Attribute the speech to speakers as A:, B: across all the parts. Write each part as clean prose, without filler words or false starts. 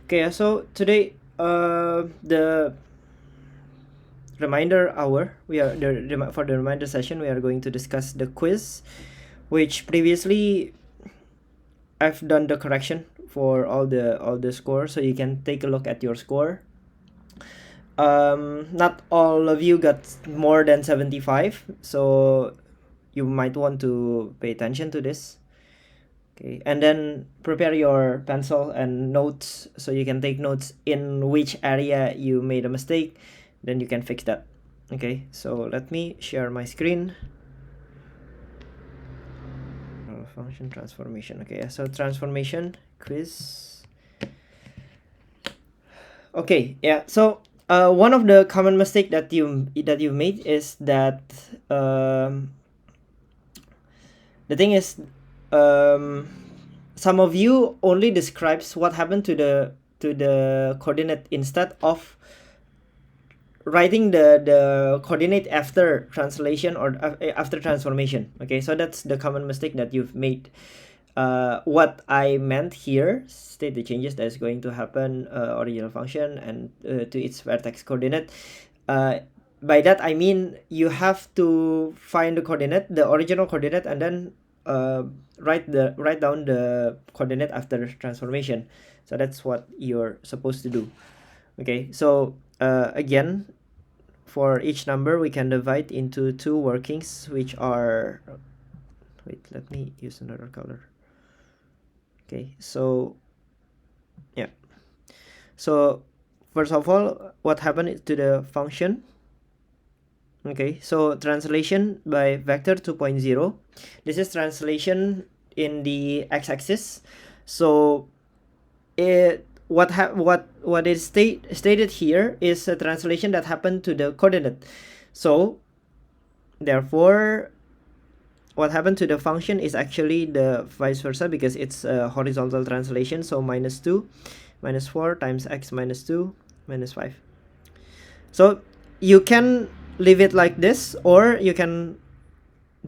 A: Okay, so today the reminder hour for the reminder session we are going to discuss the quiz, which previously I've done the correction for all the score, so you can take a look at your score. Not all of you got more than 75, so you might want to pay attention to this. Okay, and then prepare your pencil and notes so you can take notes in which area you made a mistake, then you can fix that. Okay, so let me share my screen. Function transformation. Okay, so transformation quiz. Okay, yeah, so one of the common mistake that you made is that the thing is, some of you only describes what happened to the coordinate instead of writing the coordinate after translation or after transformation. Okay, so that's the common mistake that you've made. What I meant here, state the changes that is going to happen, original function and to its vertex coordinate. By that I mean you have to find the original coordinate, and then write down the coordinate after transformation. So that's what you're supposed to do. Okay, so again, for each number we can divide into two workings, which are, wait, let me use another color. Okay, so yeah, so first of all, what happened to the function? Okay, so translation by vector 2.0. This is translation in the x-axis. So what is stated here is a translation that happened to the coordinate. So therefore, what happened to the function is actually the vice versa, because it's a horizontal translation. So minus 2 minus 4 times x minus 2 minus 5. So you can leave it like this, or you can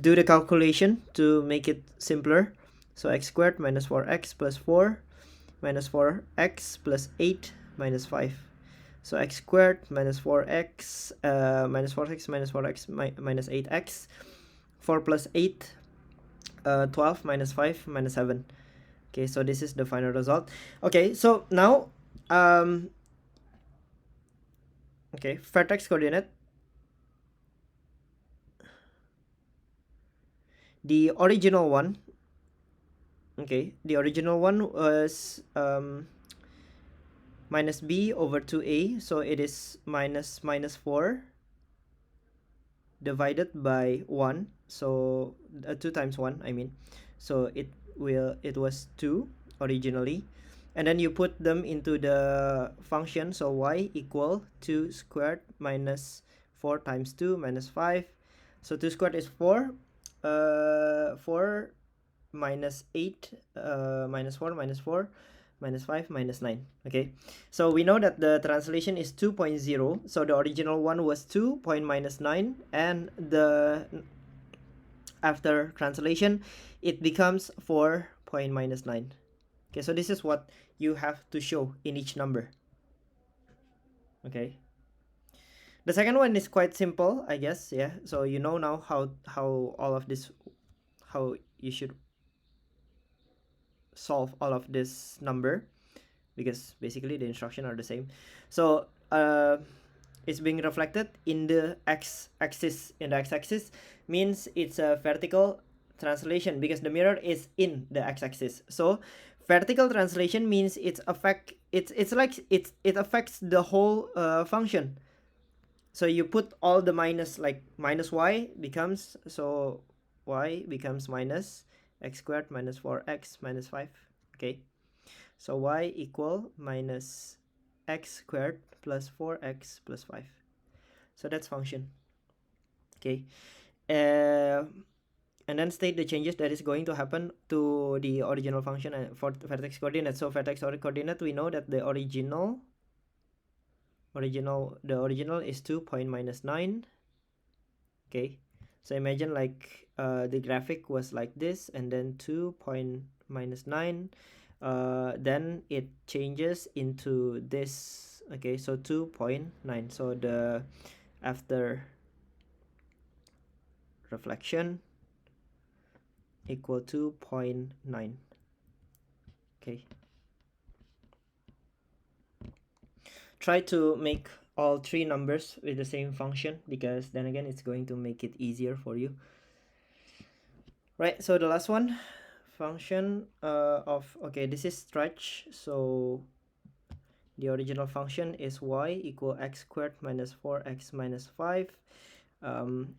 A: do the calculation to make it simpler. So x squared minus 4x plus 4 minus 4x plus 8 minus 5. So x squared minus 4x minus 4x minus 4x minus 8x. 4 plus 8, 12 minus 5 minus 7. Okay, so this is the final result. Okay, so now okay, vertex coordinate. The original one, okay, the original one was minus b over 2a, so it is minus 4 divided by 1, so 2 times 1 I mean, so it was 2 originally, and then you put them into the function. So y equal 2 squared minus 4 times 2 minus 5. So 2 squared is 4, 4 minus 8, minus 4 minus 4 minus 5 minus 9. Okay, so we know that the translation is 2.0, so the original one was 2 point minus 9, and the after translation it becomes 4 point minus 9. Okay, so this is what you have to show in each number. Okay, the second one is quite simple, I guess. Yeah, so you know now how all of this, how you should solve all of this number, because basically the instructions are the same. So it's being reflected in the x-axis. In the x-axis means it's a vertical translation, because the mirror is in the x-axis. So vertical translation means it affects the whole function. So you put all the minus, like minus y becomes, so y becomes minus x squared minus 4x minus 5. Okay, so y equal minus x squared plus 4x plus 5. So that's function. Okay, and then state the changes that is going to happen to the original function and for vertex coordinate. So vertex coordinate, we know that the original is 2 point minus 9. Okay, so imagine like the graphic was like this, and then 2 point minus 9 then it changes into this. Okay, so 2.9. So the after reflection equal 2.9. Okay, try to make all three numbers with the same function, because then again it's going to make it easier for you. Right, so the last one, function of, okay, this is stretch. So the original function is y equal x squared minus 4x minus 5.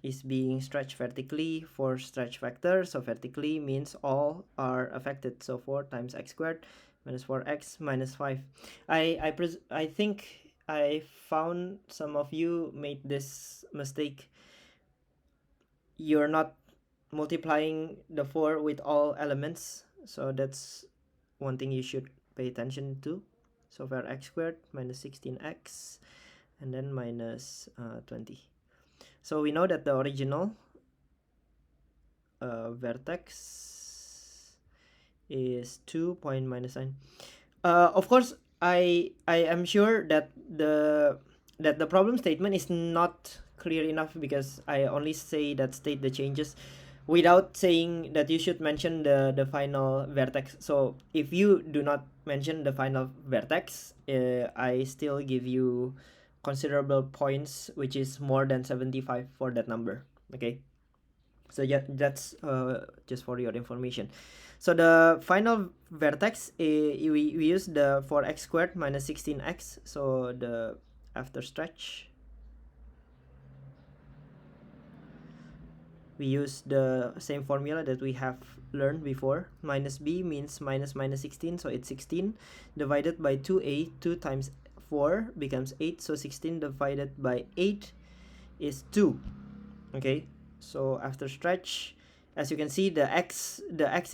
A: Is being stretched vertically for stretch vector. So vertically means all are affected. So 4 times x squared minus 4x minus 5. I think I found some of you made this mistake. You're not multiplying the 4 with all elements. So that's one thing you should pay attention to. So for x squared minus 16x and then minus 20. So we know that the original vertex is 2.9. Of course, I am sure that the problem statement is not clear enough, because I only say that state the changes without saying that you should mention the final vertex. So if you do not mention the final vertex, I still give you considerable points, which is more than 75 for that number. Okay, so yeah, that's just for your information. So the final vertex, we use the 4x squared minus 16x. So the after stretch, we use the same formula that we have learned before. Minus b means minus minus 16, so it's 16 divided by 2a. 2 times 4 becomes 8, so 16 divided by 8 is 2. Okay, so after stretch, as you can see, the x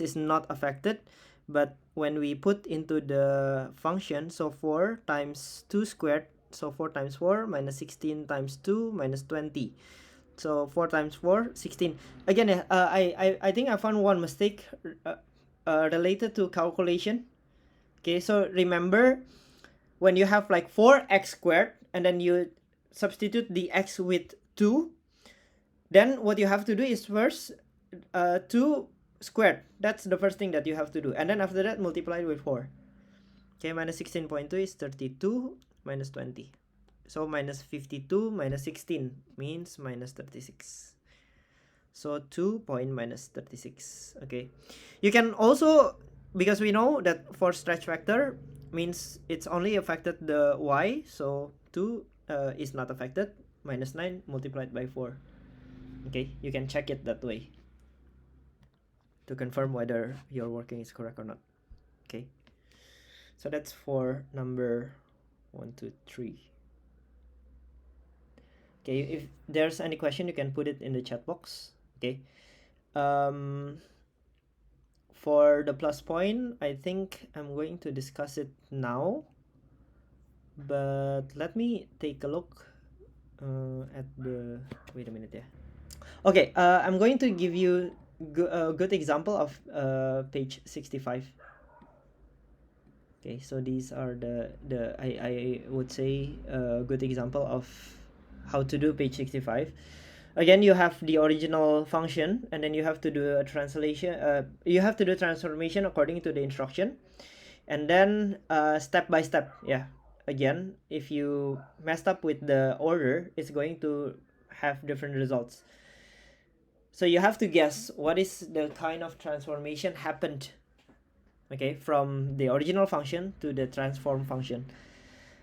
A: is not affected, but when we put into the function, so 4 times 2 squared, so 4 times 4 minus 16 times 2 minus 20. So 4 times 4, 16. Again, I think I found one mistake related to calculation. Okay, so remember, when you have like 4x squared and then you substitute the x with 2, then what you have to do is first 2 squared. That's the first thing that you have to do. And then after that, multiply with 4. Okay, minus 16.2 is 32 minus 20. So minus 52 minus 16 means minus 36. So 2 point minus 36. Okay, you can also, because we know that for stretch vector means it's only affected the y, so 2 is not affected. Minus 9 multiplied by 4. Okay, you can check it that way to confirm whether your working is correct or not. Okay, so that's for number 1, 2, 3. Okay, if there's any question, you can put it in the chat box. Okay, for the plus point, I think I'm going to discuss it now, but let me take a look at the, wait a minute, yeah. Okay, I'm going to give you a good example of page 65. Okay, so these are I would say a good example of how to do page 65. Again, you have the original function, and then you have to do a translation. You have to do transformation according to the instruction, and then step by step. Yeah. Again, if you messed up with the order, it's going to have different results. So you have to guess what is the kind of transformation happened, okay, from the original function to the transform function.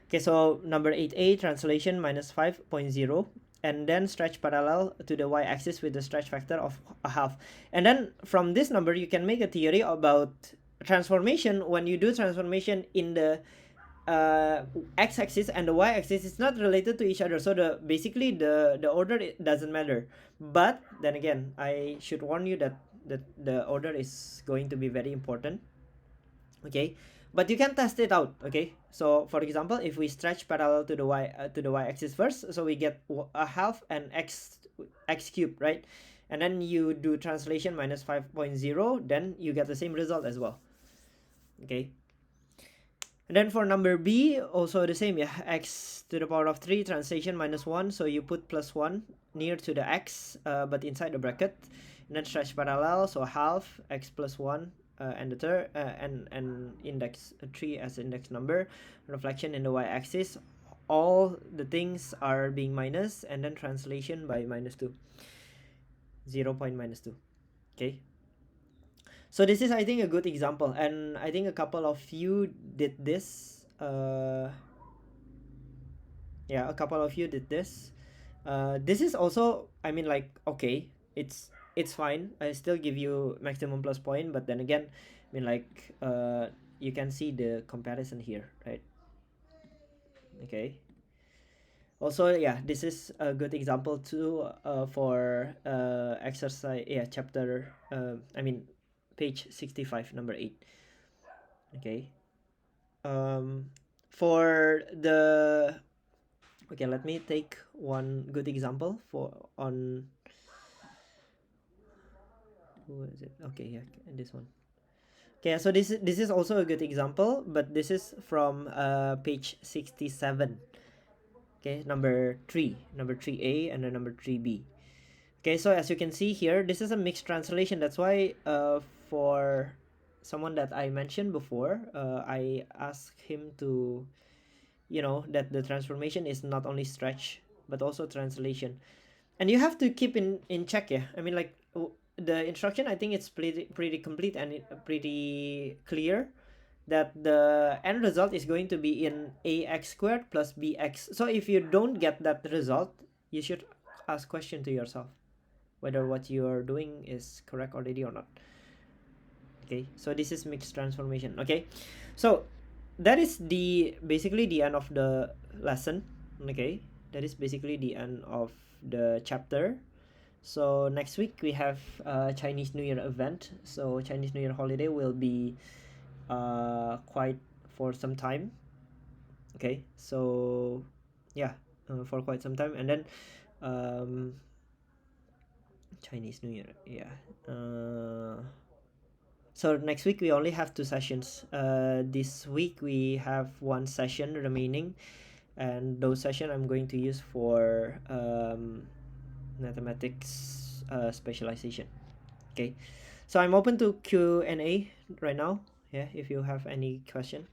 A: Okay, so number 8a, translation minus 5.0, and then stretch parallel to the y-axis with the stretch factor of a half. And then from this number, you can make a theory about transformation. When you do transformation in the x-axis and the y-axis, it's not related to each other, so basically the order, it doesn't matter. But then again, I should warn you that the order is going to be very important. Okay, but you can test it out. Okay, so for example, if we stretch parallel to the y-axis first, so we get a half and x cubed, right? And then you do translation minus 5.0, then you get the same result as well. Okay, And then for number B, also the same, yeah, x to the power of 3, translation minus 1, so you put plus 1 near to the x, but inside the bracket. And then stretch parallel, so half x plus 1, and the third, and index 3 as index number. Reflection in the y-axis, all the things are being minus, and then translation by minus 2, 0 point minus 2. Okay, so this is, I think, a good example, and I think a couple of you did this. Yeah, a couple of you did this. This is also, I mean, like, okay, it's fine. I still give you maximum plus point, but then again, I mean, like, you can see the comparison here, right? Okay. Also, yeah, this is a good example too, for exercise, yeah, chapter, I mean, page 65, number 8. Okay. For the, okay, let me take one good example for on, who is it? Okay, yeah, this one. Okay, so this is also a good example, but this is from page 67. Okay, number 3A, and then number 3B. Okay, so as you can see here, this is a mixed translation. That's why for someone that I mentioned before, I asked him to, that the transformation is not only stretch but also translation, and you have to keep in check. Yeah, I mean, like, the instruction, I think it's pretty complete, and pretty clear that the end result is going to be in ax squared plus bx. So if you don't get that result, you should ask question to yourself whether what you are doing is correct already or not. Okay, so this is mixed transformation. Okay, so that is basically the end of the lesson. Okay, that is basically the end of the chapter. So next week we have Chinese New Year event. So Chinese New Year holiday will be quite for some time. Okay, so yeah, for quite some time, and then Chinese New Year, yeah. So next week we only have 2 sessions. This week we have 1 session remaining, and those session I'm going to use for mathematics specialization. Okay, so I'm open to Q&A right now. Yeah, if you have any question.